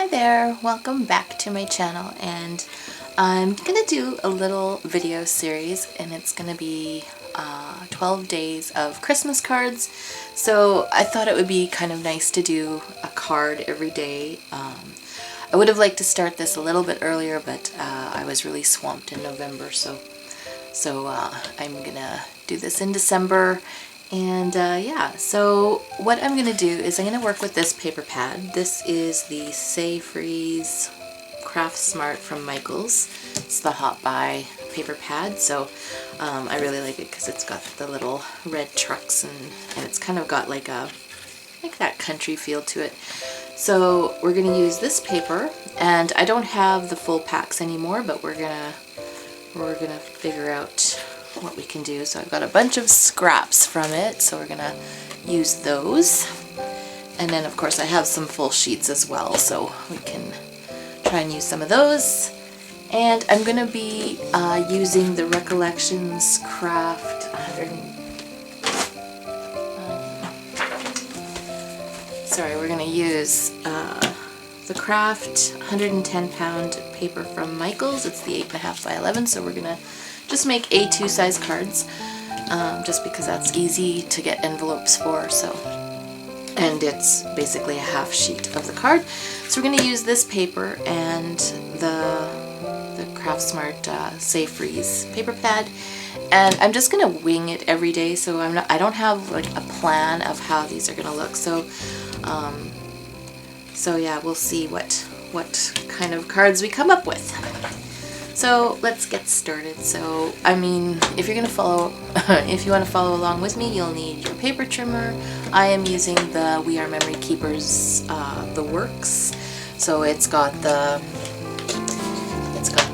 Hi there, welcome back to my channel, and I'm gonna do a little video series, and it's gonna be 12 days of Christmas cards. So I thought it would be kind of nice to do a card every day. I would have liked to start this a little bit earlier, but I was really swamped in November, so I'm gonna do this in December. And yeah, so what I'm going to do is I'm going to work with this paper pad. This is the Say Freeze Craft Smart from Michaels. It's the Hot Buy paper pad, so I really like it because it's got the little red trucks and it's kind of got like that country feel to it. So we're going to use this paper, and I don't have the full packs anymore, but we're gonna figure out what we can do. So I've got a bunch of scraps from it, so we're gonna use those, and then of course I have some full sheets as well, so we can try and use some of those. And I'm gonna be using the Recollections Craft 100. Sorry, we're gonna use the Craft 110 pound paper from Michaels. It's the 8.5 by 11, so we're gonna just make A2 size cards, just because that's easy to get envelopes for. So, and it's basically a half sheet of the card. So we're going to use this paper and the Craft Smart Say Freeze paper pad, and I'm just going to wing it every day. So I don't have like a plan of how these are going to look. So so yeah, we'll see what kind of cards we come up with. So let's get started. So, I mean, if you're gonna follow, if you want to follow along with me, you'll need your paper trimmer. I am using the We Are Memory Keepers, the Works. So it's got the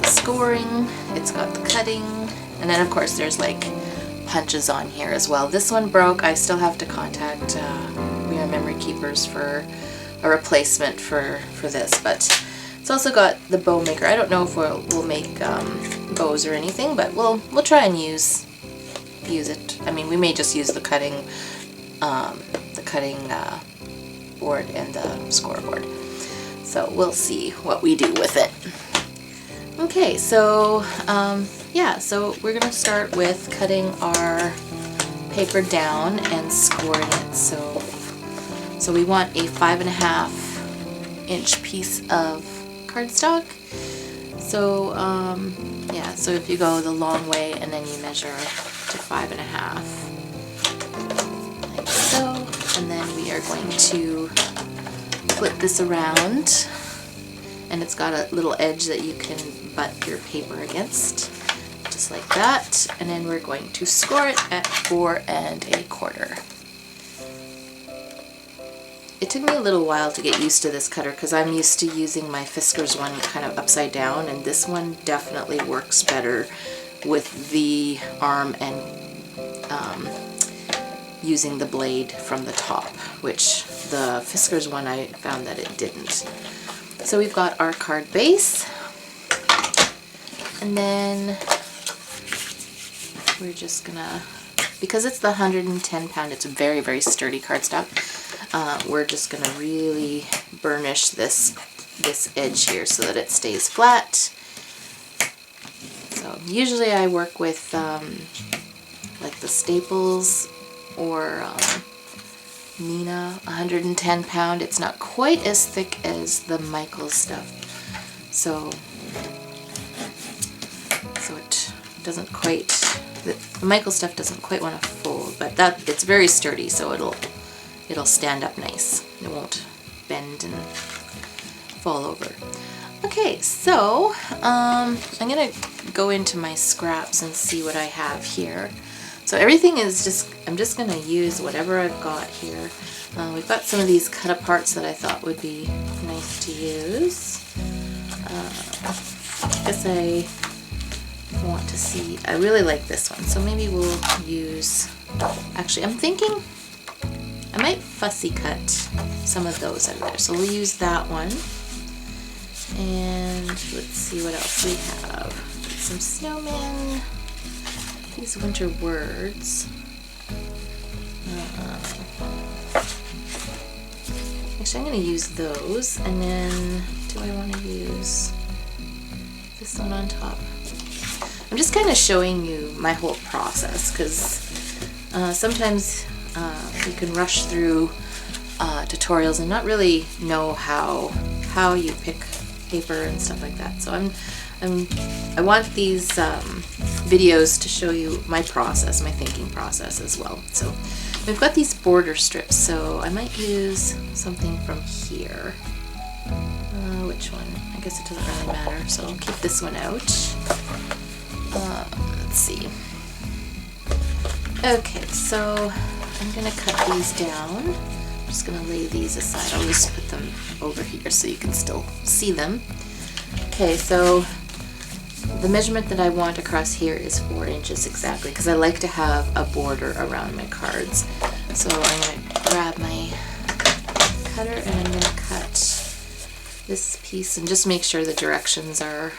scoring, it's got the cutting, and then of course there's like punches on here as well. This one broke. I still have to contact We Are Memory Keepers for a replacement for this, but it's also got the bow maker. I don't know if we'll make bows or anything, but we'll try and use it. I mean, we may just use the cutting board and the scoreboard. So we'll see what we do with it. Okay, so yeah, so we're gonna start with cutting our paper down and scoring it. So we want a 5.5 inch piece of cardstock. So yeah, so if you go the long way and then you measure to 5.5, like so, and then we are going to flip this around, and it's got a little edge that you can butt your paper against, just like that, and then we're going to score it at 4 1/4. It took me a little while to get used to this cutter because I'm used to using my Fiskars one kind of upside down, and this one definitely works better with the arm and using the blade from the top, which the Fiskars one I found that it didn't. So we've got our card base, and then we're just gonna, because it's the 110 pound, it's a very, very sturdy cardstock. We're just going to really burnish this edge here so that it stays flat. So usually I work with like the Staples or Nina 110 pound. It's not quite as thick as the Michaels stuff, so it doesn't quite, the Michaels stuff doesn't quite want to fold, but it's very sturdy, so it'll stand up nice. It won't bend and fall over. Okay, so I'm gonna go into my scraps and see what I have here. So everything is I'm just gonna use whatever I've got here. We've got some of these cut aparts that I thought would be nice to use. I guess I want to see, I really like this one, so maybe we'll use, actually I'm thinking I might fussy cut some of those out of there. So we'll use that one. And let's see what else we have. Some snowmen. These winter words. Actually, I'm going to use those. And then do I want to use? This one on top. I'm just kind of showing you my whole process because sometimes you can rush through tutorials and not really know how you pick paper and stuff like that. So I want these videos to show you my process, my thinking process as well. So we've got these border strips, so I might use something from here. Which one? I guess it doesn't really matter, so I'll keep this one out. Let's see. Okay, so I'm gonna cut these down. I'm just gonna lay these aside. I'll just put them over here so you can still see them. Okay, so the measurement that I want across here is 4 inches exactly, because I like to have a border around my cards. So I'm gonna grab my cutter and I'm gonna cut this piece and just make sure the directions are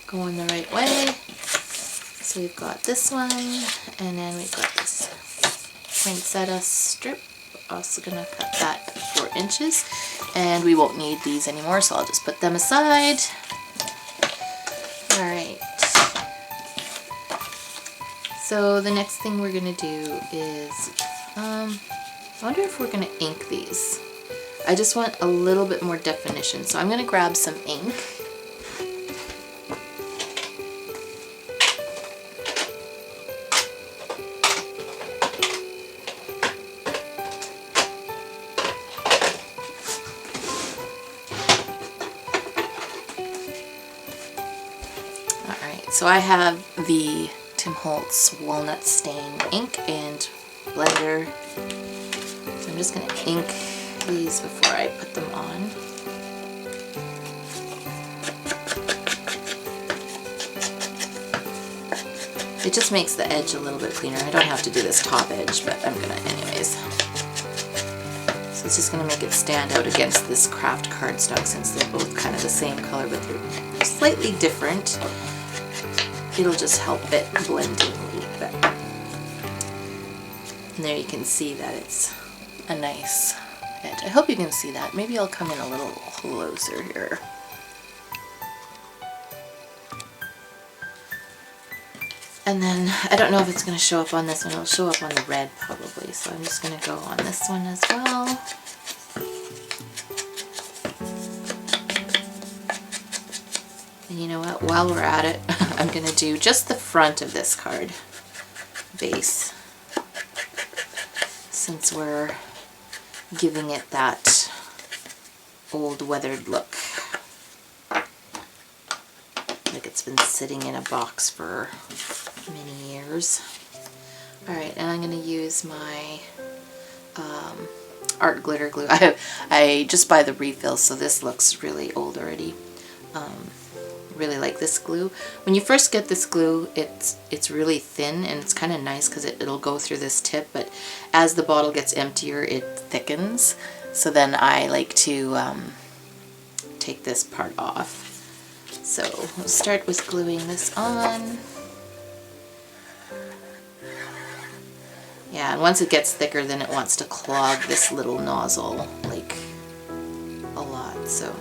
going the right way. So we've got this one, and then we've got this poinsettia strip. Also gonna cut that 4 inches, and we won't need these anymore, so I'll just put them aside. Alright, so the next thing we're gonna do is, I wonder if we're gonna ink these. I just want a little bit more definition, so I'm gonna grab some ink. So I have the Holtz Walnut Stain ink and blender. So I'm just going to ink these before I put them on. It just makes the edge a little bit cleaner. I don't have to do this top edge, but I'm going to anyways. So it's just going to make it stand out against this craft cardstock since they're both kind of the same color, but they're slightly different. It'll just help it blend in a little bit. And there you can see that it's a nice edge. I hope you can see that. Maybe I'll come in a little closer here. And then, I don't know if it's going to show up on this one. It'll show up on the red probably. So I'm just going to go on this one as well. And you know what? While we're at it, I'm going to do just the front of this card base, since we're giving it that old weathered look, like it's been sitting in a box for many years. Alright, and I'm going to use my art glitter glue. I just buy the refills, so this looks really old already. Really like this glue. When you first get this glue, it's really thin and it's kind of nice because it'll go through this tip, but as the bottle gets emptier it thickens, so then I like to take this part off. So we'll start with gluing this on. Yeah, and once it gets thicker then it wants to clog this little nozzle like a lot, so.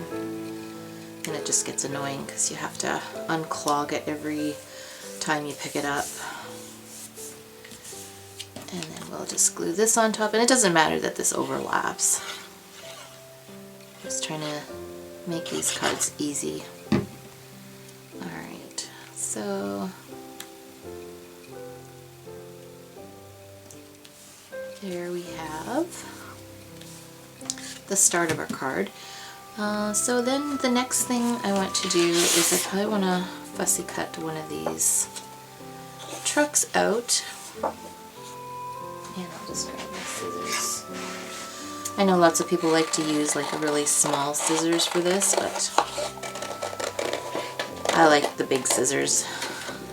And it just gets annoying because you have to unclog it every time you pick it up. And then we'll just glue this on top, and it doesn't matter that this overlaps. Just trying to make these cards easy. Alright, so there we have the start of our card. So then the next thing I want to do is I probably want to fussy cut one of these trucks out. And I'll just grab my scissors. I know lots of people like to use like a really small scissors for this, but I like the big scissors.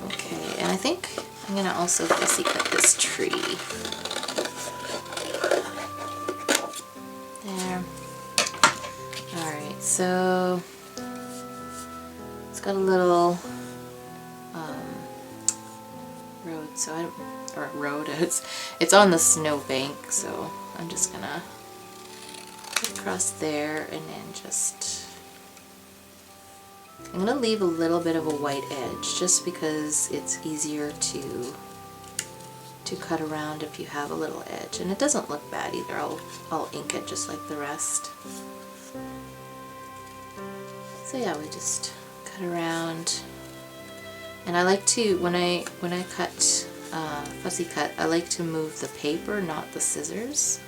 Okay, and I think I'm going to also fussy cut this tree. There. Alright, so it's got a little road, so it's on the snow bank, so I'm just gonna put across there and then just I'm going to leave a little bit of a white edge just because it's easier to cut around if you have a little edge, and it doesn't look bad either. I'll ink it just like the rest. So yeah, we just cut around, and I like to, when I cut fussy cut, I like to move the paper, not the scissors.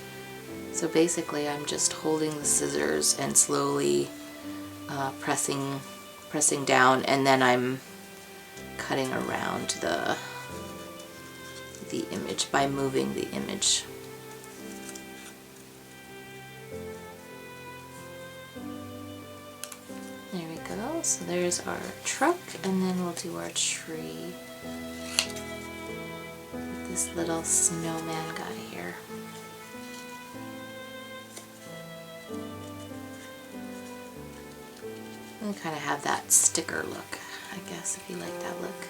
So basically I'm just holding the scissors and slowly pressing down, and then I'm cutting around the image by moving the image. There we go. So there's our truck, and then we'll do our tree with this little snowman guy here. And kind of have that sticker look, I guess, if you like that look.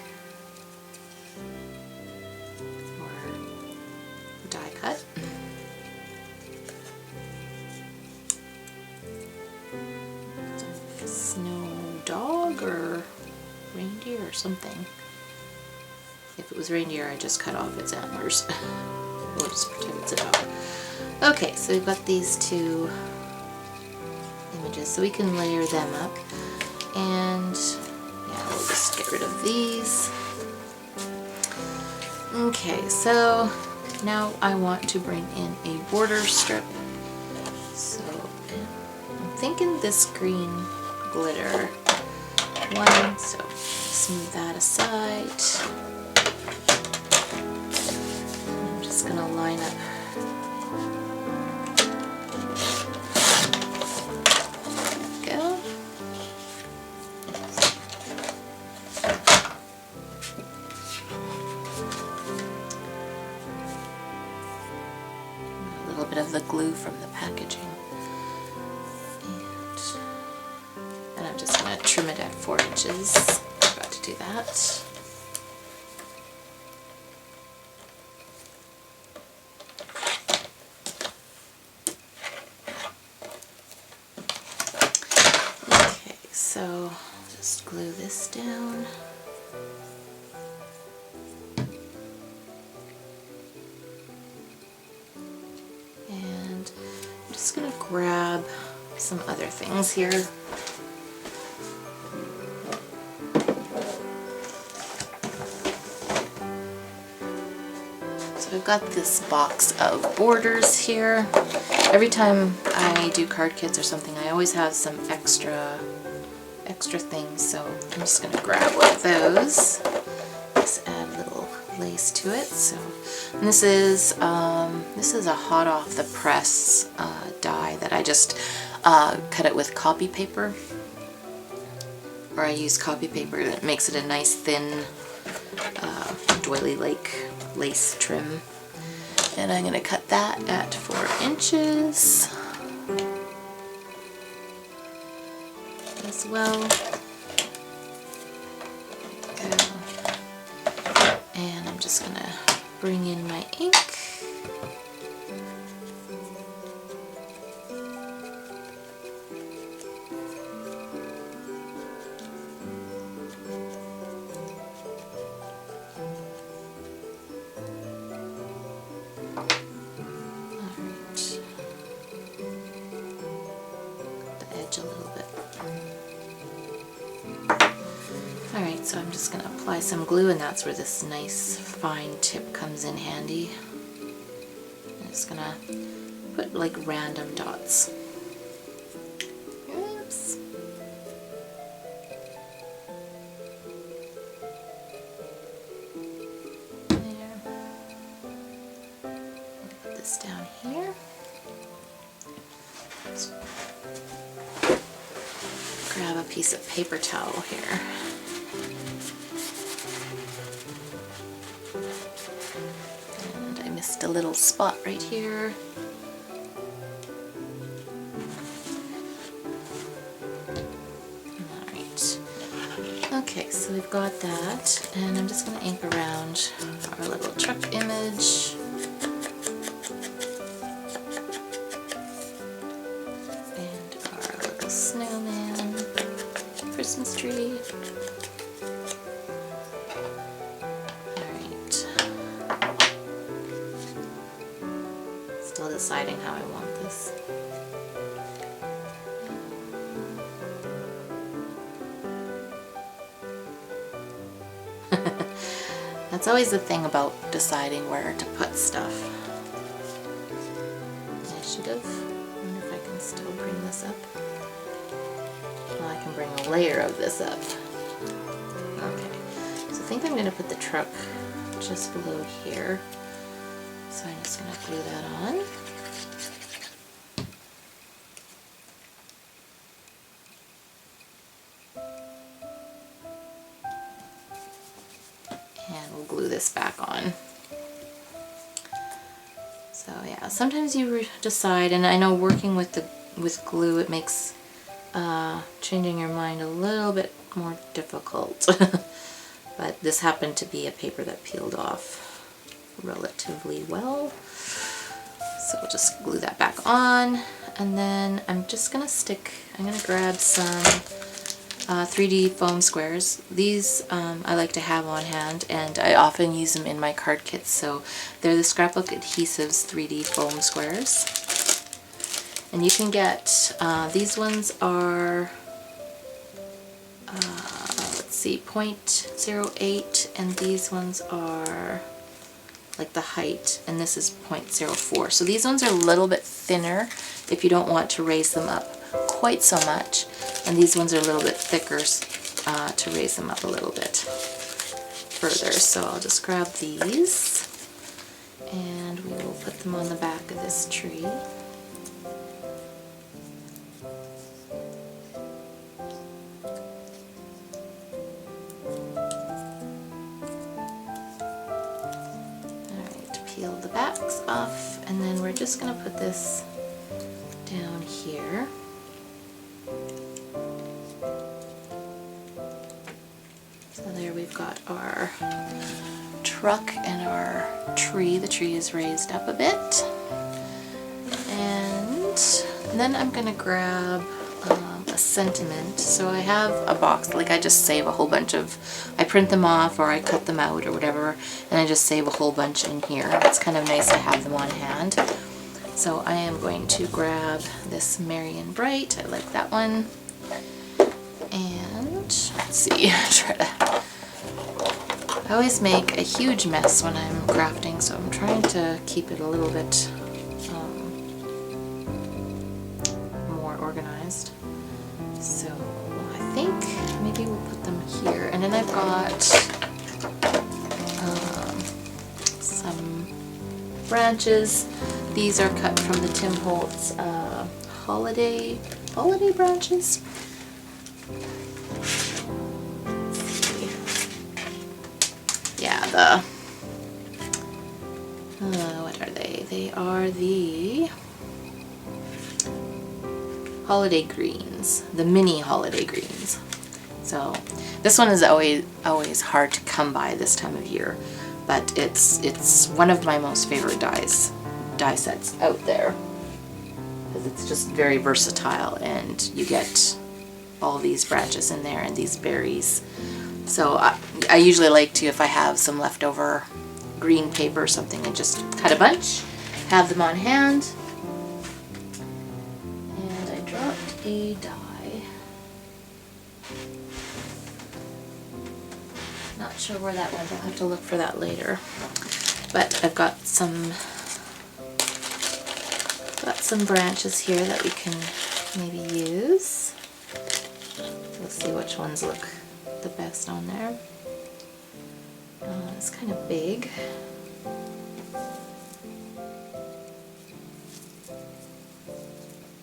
Or die cut. Snow dog or reindeer or something. If it was reindeer, I just cut off its antlers. We'll just pretend it's a dog. Okay, so we've got these two images, so we can layer them up. And yeah, we'll just get rid of these. Okay, so now I want to bring in a border strip. So I'm thinking this green glitter one, so smooth that aside. I'm just gonna line up of the glue from the packaging, and I'm just going to trim it at 4 inches. Forgot to do that. Okay, so just glue this down. I'm just going to grab some other things here. So I've got this box of borders here. Every time I do card kits or something, I always have some extra things, so I'm just going to grab one of those. Just add a little lace to it. So, and this is a hot off the press die that I just cut it with copy paper, or I use copy paper that makes it a nice thin doily like lace trim, and I'm going to cut that at 4 inches as well. And I'm just going to bring in my ink. A little bit. Alright, so I'm just going to apply some glue, and that's where this nice fine tip comes in handy. I'm just going to put like random dots. Oops. There. Put this down here. Grab a piece of paper towel here. And I missed a little spot right here. Alright. Okay, so we've got that, and I'm just going to ink around our little truck image. Snowman, Christmas tree. Alright. Still deciding how I want this. That's always the thing about deciding where to put stuff. I should have. I wonder if I can still bring this up. Well, I can bring a layer of this up. Okay. So I think I'm going to put the truck just below here. So I'm just going to glue that on. And we'll glue this back on. So yeah, sometimes you decide, and I know working with glue, it makes changing your mind a little bit more difficult. But this happened to be a paper that peeled off relatively well. So we'll just glue that back on, and then I'm just gonna grab some 3D foam squares. These I like to have on hand, and I often use them in my card kits. So they're the Scrapbook Adhesives 3D foam squares. And you can get, these ones are, let's see, 0.08, and these ones are like the height, and this is 0.04. So these ones are a little bit thinner if you don't want to raise them up quite so much, and these ones are a little bit thicker to raise them up a little bit further. So I'll just grab these, and we will put them on the back of this tree. Peel the backs off, and then we're just going to put this down here. So there we've got our truck and our tree. The tree is raised up a bit. And then I'm going to grab a sentiment. So I have a box, like I just save a whole bunch of, I print them off or I cut them out or whatever, and I just save a whole bunch in here. It's kind of nice to have them on hand. So I am going to grab this Merry and Bright. I like that one. And let's see, I always make a huge mess when I'm crafting, so I'm trying to keep it a little bit more organized. So I think maybe we'll put them here. And then I've got some branches. These are cut from the Holtz holiday branches. Yeah, what are they? They are the holiday greens, the mini holiday greens. So this one is always hard to come by this time of year, but it's one of my most favorite die sets out there, because it's just very versatile, and you get all these branches in there and these berries. So I usually like to, if I have some leftover green paper or something, and just cut a bunch, have them on hand. And I dropped a die. Not sure where that went. I'll have to look for that later. But I've got some branches here that we can maybe use. We'll see which ones look the best on there. It's kind of big.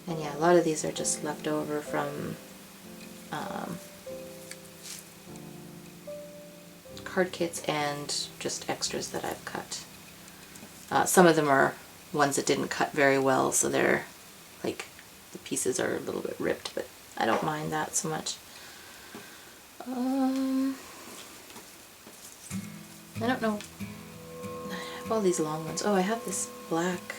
And yeah, a lot of these are just left over from card kits and just extras that I've cut. Some of them are ones that didn't cut very well, so they're like, the pieces are a little bit ripped, but I don't mind that so much. I don't know. I have all these long ones. Oh, I have this black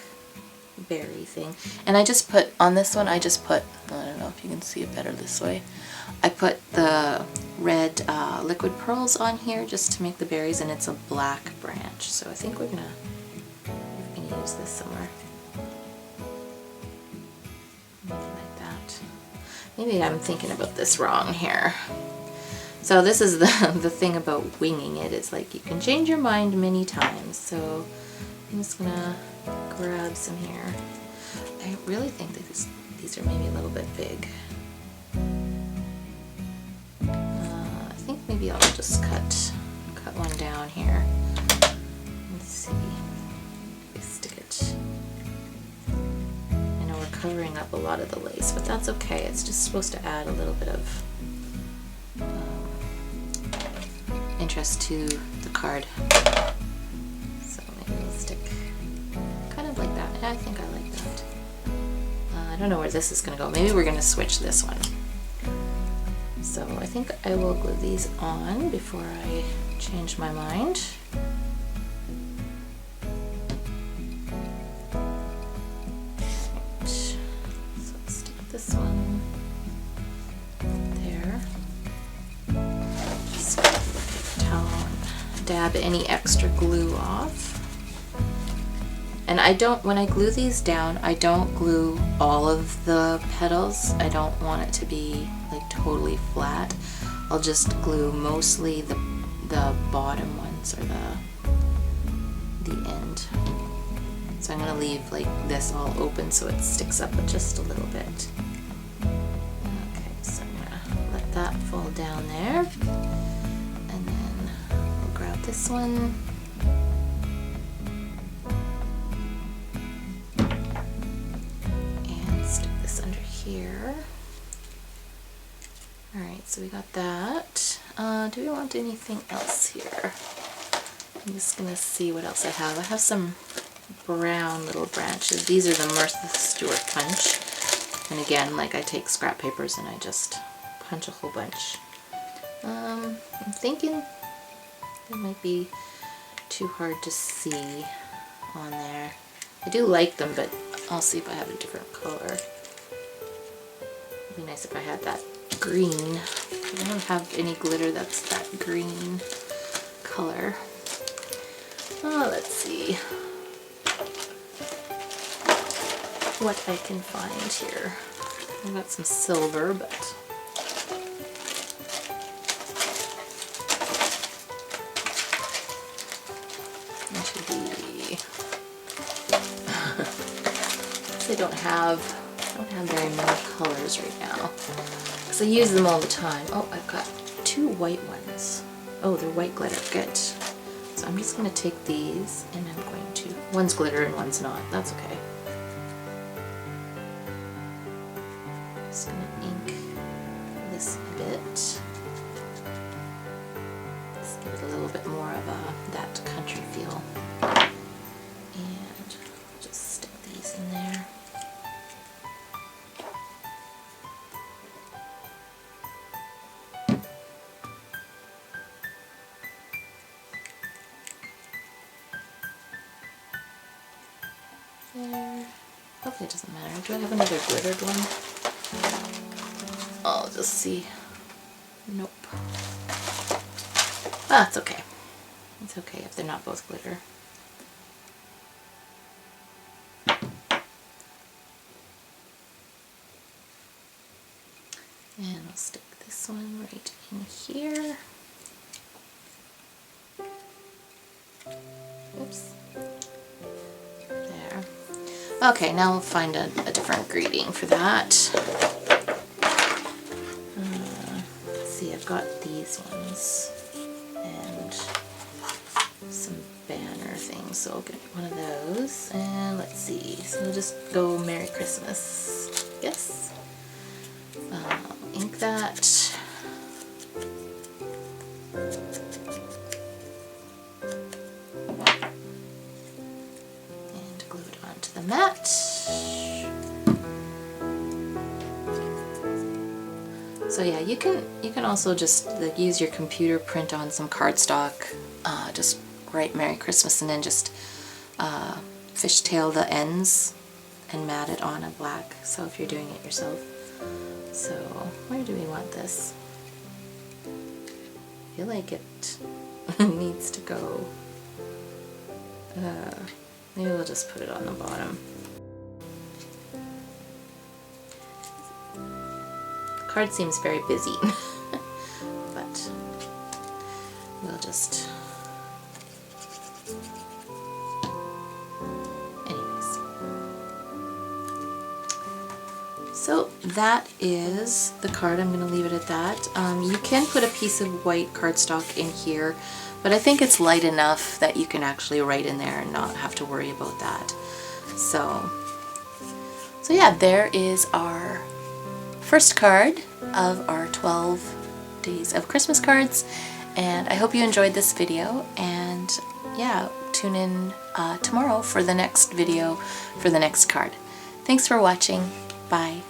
berry thing. And I just put, on this one, I don't know if you can see it better this way, I put the red liquid pearls on here just to make the berries, and it's a black branch. So I think we're gonna use this somewhere. Maybe like that. Maybe I'm thinking about this wrong here. So this is the thing about winging it. It's like you can change your mind many times. So I'm just gonna grab some here. I really think that these are maybe a little bit big. I think maybe I'll just cut one down here. Let's see. Maybe stick it. I know we're covering up a lot of the lace, but that's okay. It's just supposed to add a little bit of interest to the card. So maybe we'll stick kind of like that. Yeah, I think I like that. I don't know where this is going to go. Maybe we're going to switch this one. So I think I will glue these on before I change my mind. Right. So let's stick this one there. Just get the towel and dab any extra glue off. And I don't, when I glue these down, I don't glue all of the petals. I don't want it to be like totally flat. I'll just glue mostly the bottom ones, or the end. So I'm gonna leave like this all open so it sticks up just a little bit. Okay, so I'm gonna let that fall down there. And then we'll grab this one. Here. Alright, so we got that. Do we want anything else here? I'm just gonna see what else I have. I have some brown little branches. These are the Martha Stewart punch. And again, like I take scrap papers and I just punch a whole bunch. I'm thinking it might be too hard to see on there. I do like them, but I'll see if I have a different color. It'd be nice if I had that green. I don't have any glitter that's that green color. Oh, let's see what I can find here. I've got some silver, but I don't have very many colors right now because I use them all the time. Oh, I've got two white ones. Oh, they're white glitter. Good. So I'm just going to take these and I'm going to... One's glitter and one's not. That's okay. Just going to ink this a bit. Let's give it a little bit more of that country feel. And I'll just stick these in there. There. Hopefully it doesn't matter. Do I have another glittered one? I'll just see. Nope. Ah, it's okay. It's okay if they're not both glitter. And I'll stick this one right in here. Oops. There. Okay, now we'll find a different greeting for that. Let's see, I've got these ones and some banner things, so I'll get one of those. And let's see, so we'll just go Merry Christmas. Yes. Ink that. And glue it onto the mat. So yeah, you can also just like use your computer, print on some cardstock, just write Merry Christmas and then just fishtail the ends and mat it on a black, so if you're doing it yourself. So where do we want this? I feel like it needs to go. Maybe we'll just put it on the bottom. The card seems very busy, but we'll just... Anyways. So that is the card. I'm going to leave it at that. You can put a piece of white cardstock in here, but I think it's light enough that you can actually write in there and not have to worry about that. So yeah, there is our first card of our 12 days of Christmas cards, and I hope you enjoyed this video, and yeah, tune in tomorrow for the next video for the next card. Thanks for watching. Bye.